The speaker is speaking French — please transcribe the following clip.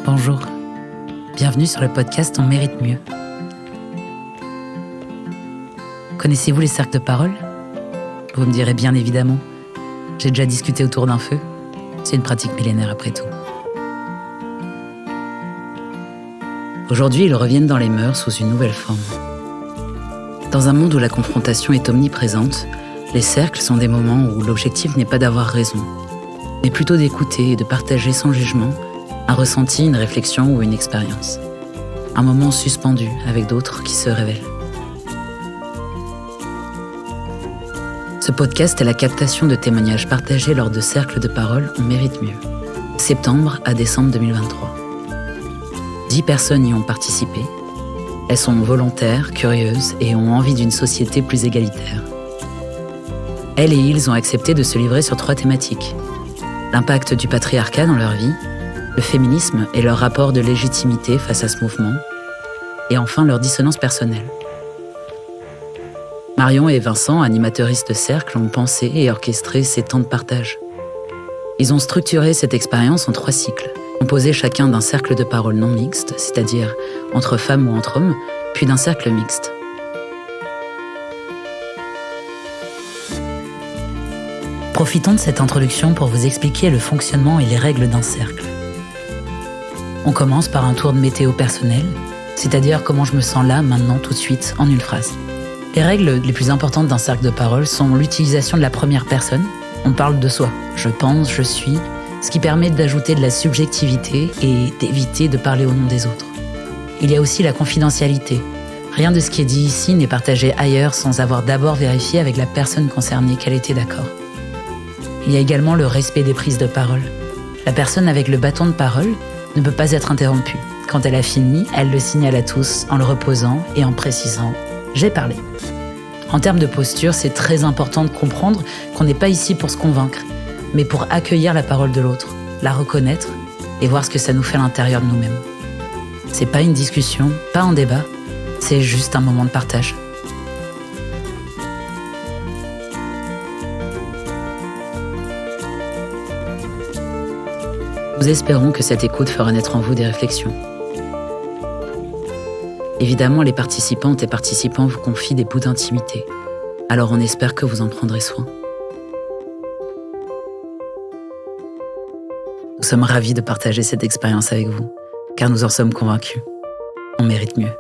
Bonjour, bienvenue sur le podcast On mérite mieux. Connaissez-vous les cercles de parole ? Vous me direz bien évidemment, j'ai déjà discuté autour d'un feu, c'est une pratique millénaire après tout. Aujourd'hui, ils reviennent dans les mœurs sous une nouvelle forme. Dans un monde où la confrontation est omniprésente, les cercles sont des moments où l'objectif n'est pas d'avoir raison, mais plutôt d'écouter et de partager sans jugement un ressenti, une réflexion ou une expérience. Un moment suspendu avec d'autres qui se révèlent. Ce podcast est la captation de témoignages partagés lors de cercles de parole On mérite mieux, septembre à décembre 2023. 10 personnes y ont participé. Elles sont volontaires, curieuses et ont envie d'une société plus égalitaire. Elles et ils ont accepté de se livrer sur 3 thématiques. L'impact du patriarcat dans leur vie, le féminisme et leur rapport de légitimité face à ce mouvement, et enfin leur dissonance personnelle. Marion et Vincent, animateuristes de cercle, ont pensé et orchestré ces temps de partage. Ils ont structuré cette expérience en 3 cycles, composés chacun d'un cercle de parole non mixte, c'est-à-dire entre femmes ou entre hommes, puis d'un cercle mixte. Profitons de cette introduction pour vous expliquer le fonctionnement et les règles d'un cercle. On commence par un tour de météo personnel, c'est-à-dire comment je me sens là, maintenant, tout de suite, en une phrase. Les règles les plus importantes d'un cercle de parole sont l'utilisation de la première personne. On parle de soi, je pense, je suis, ce qui permet d'ajouter de la subjectivité et d'éviter de parler au nom des autres. Il y a aussi la confidentialité. Rien de ce qui est dit ici n'est partagé ailleurs sans avoir d'abord vérifié avec la personne concernée qu'elle était d'accord. Il y a également le respect des prises de parole. La personne avec le bâton de parole ne peut pas être interrompue. Quand elle a fini, elle le signale à tous en le reposant et en précisant « j'ai parlé ». En termes de posture, c'est très important de comprendre qu'on n'est pas ici pour se convaincre, mais pour accueillir la parole de l'autre, la reconnaître et voir ce que ça nous fait à l'intérieur de nous-mêmes. C'est pas une discussion, pas un débat, c'est juste un moment de partage. Nous espérons que cette écoute fera naître en vous des réflexions. Évidemment, les participantes et participants vous confient des bouts d'intimité, alors on espère que vous en prendrez soin. Nous sommes ravis de partager cette expérience avec vous, car nous en sommes convaincus. On mérite mieux.